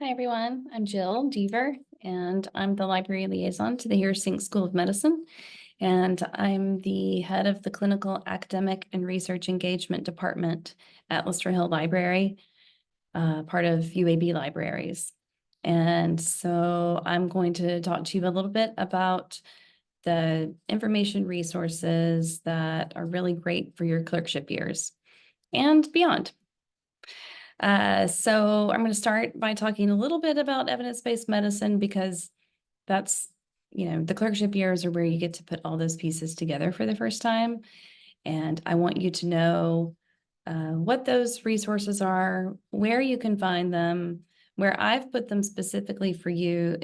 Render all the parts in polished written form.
Hi, everyone. I'm Jill Deaver, and I'm the library liaison to the Heersink School of Medicine. And I'm the head of the Clinical Academic and Research Engagement Department at Lister Hill Library, part of UAB Libraries. And so I'm going to talk to you a little bit about the information resources that are really great for your clerkship years and beyond. So I'm going to start by talking a little bit about evidence-based medicine because that's, the clerkship years are where you get to put all those pieces together for the first time. And I want you to know what those resources are, where you can find them, where I've put them specifically for you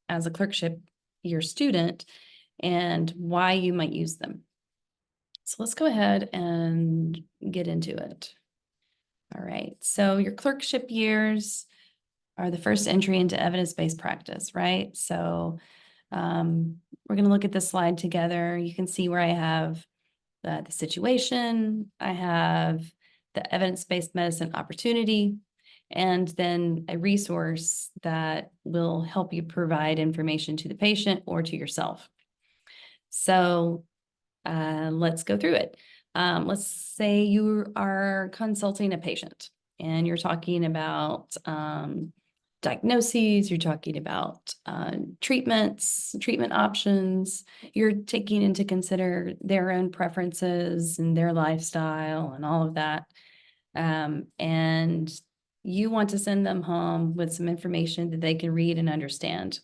as a clerkship year student, and why you might use them. So let's go ahead and get into it. All right, so your clerkship years are the first entry into evidence-based practice, right? So we're going to look at this slide together. You can see where I have the situation, I have the evidence-based medicine opportunity, and then a resource that will help you provide information to the patient or to yourself. So let's go through it. Let's say you are consulting a patient and you're talking about diagnoses, you're talking about treatments, treatment options, you're taking into consider their own preferences and their lifestyle and all of that. And you want to send them home with some information that they can read and understand.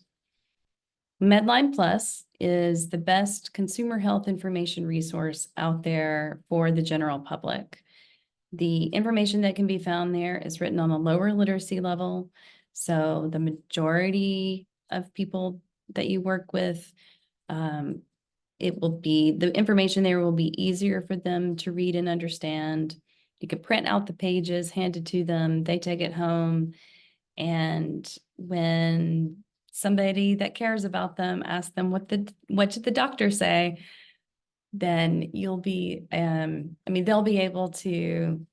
Medline Plus is the best consumer health information resource out there for the general public. The information that can be found there is written on a lower literacy level. So the majority of people that you work with, the information there will be easier for them to read and understand. You could print out the pages, hand it to them, they take it home. And when somebody that cares about them asks them what did the doctor say, then you'll be, they'll be able to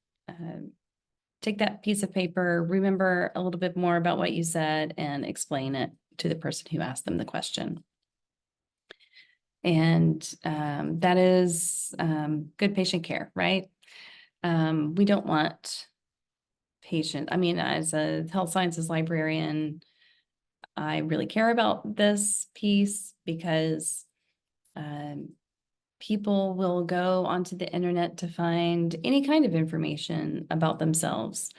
take that piece of paper, remember a little bit more about what you said, and explain it to the person who asked them the question. And that is good patient care, right? We don't want as a health sciences librarian, I really care about this piece because people will go onto the internet to find any kind of information about themselves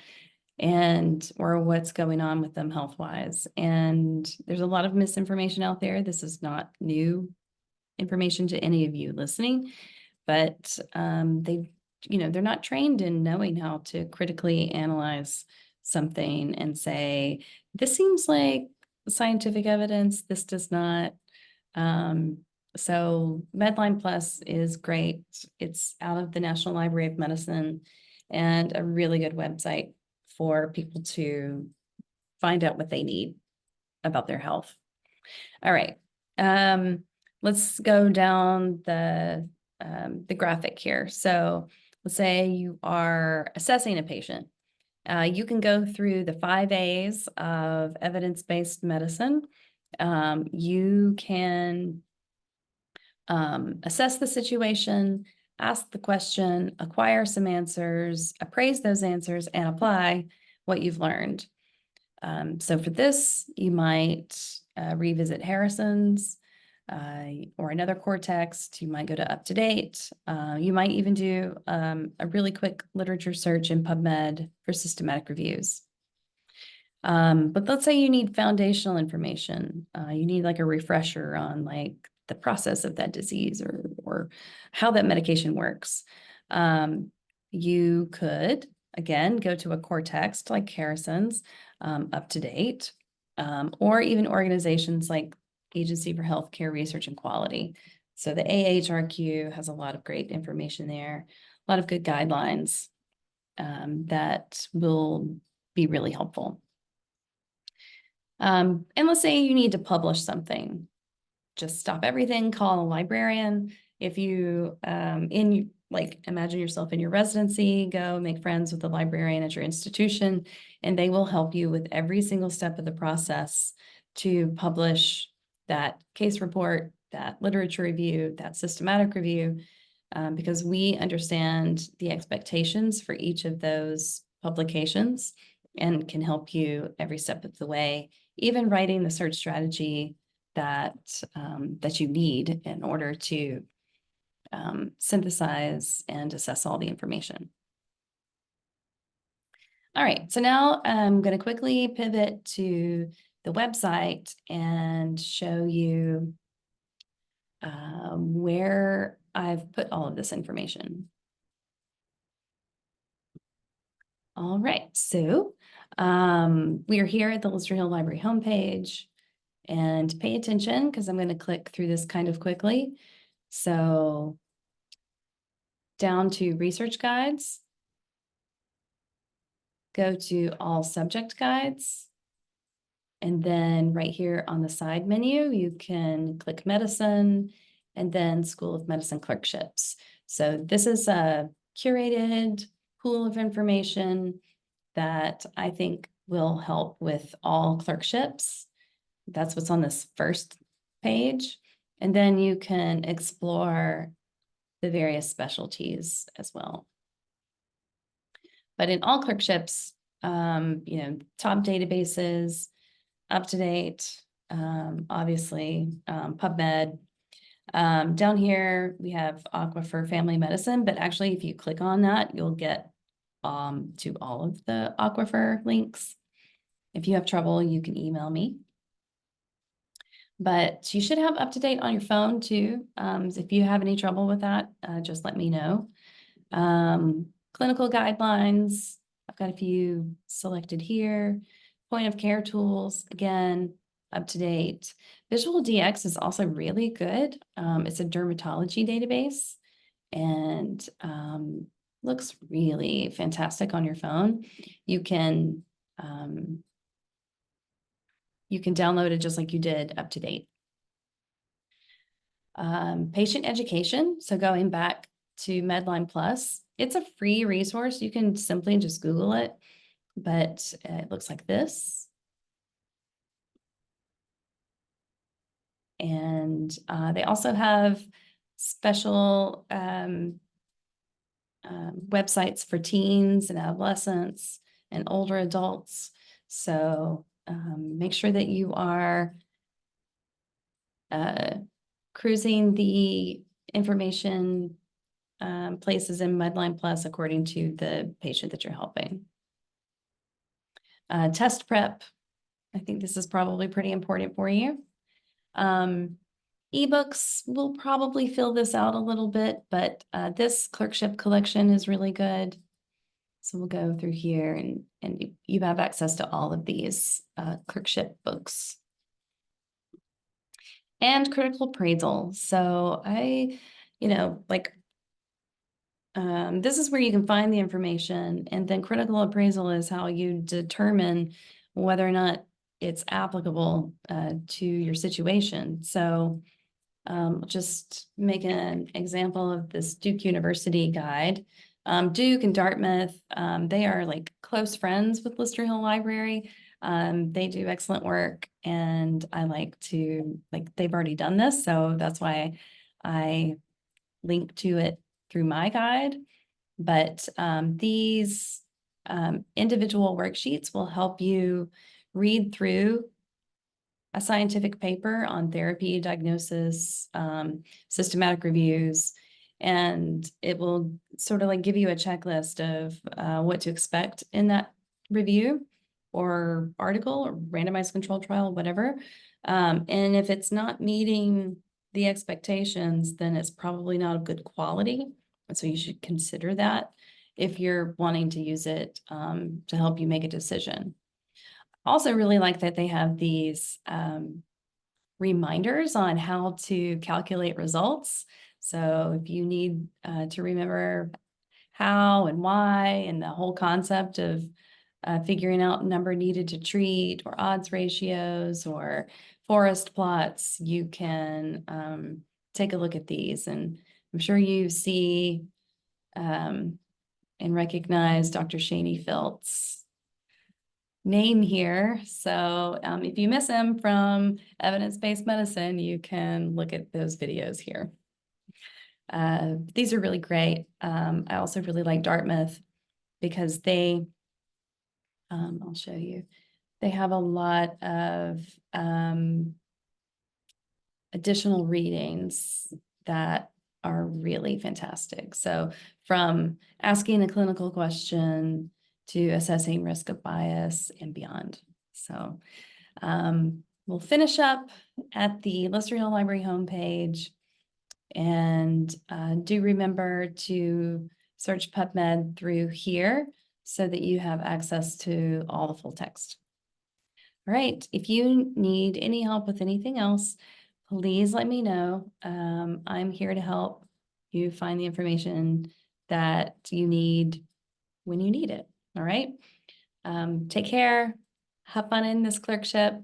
or what's going on with them health-wise. And there's a lot of misinformation out there. This is not new information to any of you listening, but they're not trained in knowing how to critically analyze something and say, this seems like scientific evidence, this does not. So Medline Plus is great. It's out of the National Library of Medicine and a really good website for people to find out what they need about their health. All right. Let's go down the graphic here. So let's say you are assessing a patient. You can go through the 5 A's of evidence-based medicine. You can assess the situation, ask the question, acquire some answers, appraise those answers, and apply what you've learned. So for this, you might revisit Harrison's or another core text. You might go to UpToDate. You might even do a really quick literature search in PubMed for systematic reviews. But let's say you need foundational information. You need like a refresher on like the process of that disease or how that medication works. You could, again, go to a core text like Harrison's, UpToDate, or even organizations like Agency for Healthcare Research and Quality. So the AHRQ has a lot of great information there, a lot of good guidelines that will be really helpful. And let's say you need to publish something. Just stop everything, call a librarian. If you, in like imagine yourself in your residency, go make friends with the librarian at your institution, and they will help you with every single step of the process to publish that case report, that literature review, that systematic review, because we understand the expectations for each of those publications and can help you every step of the way, even writing the search strategy that that you need in order to synthesize and assess all the information. All right, so now I'm going to quickly pivot to the website and show you where I've put all of this information. All right, so we are here at the Lister Hill Library homepage, and pay attention because I'm going to click through this kind of quickly. So down to research guides, go to all subject guides, and then right here on the side menu, you can click medicine and then School of Medicine clerkships. So this is a curated pool of information that I think will help with all clerkships. That's what's on this first page. And then you can explore the various specialties as well. But in all clerkships, top databases, UpToDate, obviously, PubMed. Down here, we have Aquifer Family Medicine, but actually, if you click on that, you'll get to all of the Aquifer links. If you have trouble, you can email me. But you should have UpToDate on your phone too. If you have any trouble with that, just let me know. Clinical guidelines, I've got a few selected here. Point of care tools, again, UpToDate. Visual DX is also really good. It's a dermatology database and looks really fantastic on your phone. You can download it just like you did UpToDate. Patient education, so going back to Medline Plus, it's a free resource. You can simply just Google it, but it looks like this. And they also have special websites for teens and adolescents and older adults. So make sure that you are cruising the information places in Medline Plus according to the patient that you're helping. Test prep, I think this is probably pretty important for you. Ebooks will probably fill this out a little bit, but this clerkship collection is really good. So we'll go through here and you have access to all of these clerkship books. And critical appraisal. So this is where you can find the information, and then critical appraisal is how you determine whether or not it's applicable to your situation. So just make an example of this Duke University guide. Duke and Dartmouth, they are like close friends with Lister Hill Library. They do excellent work, and I like to, they've already done this, so that's why I link to it through my guide. But these individual worksheets will help you read through a scientific paper on therapy, diagnosis, systematic reviews, and it will sort of like give you a checklist of what to expect in that review or article or randomized controlled trial, whatever. And if it's not meeting the expectations, then it's probably not of good quality. And so you should consider that if you're wanting to use it to help you make a decision. Also really like that they have these reminders on how to calculate results. So if you need to remember how and why and the whole concept of figuring out number needed to treat or odds ratios or forest plots, you can take a look at these. And I'm sure you see and recognize Dr. Shaney Filt's name here. So if you miss him from evidence-based medicine, you can look at those videos here. These are really great. I also really like Dartmouth because they, I'll show you, they have a lot of additional readings that are really fantastic. So from asking a clinical question to assessing risk of bias and beyond. So we'll finish up at the Lister Hill Library homepage, and do remember to search PubMed through here so that you have access to all the full text. All right, if you need any help with anything else, please let me know. I'm here to help you find the information that you need when you need it. All right. Take care. Have fun in this clerkship.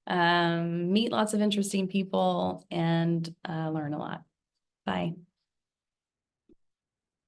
Meet lots of interesting people and learn a lot. Bye.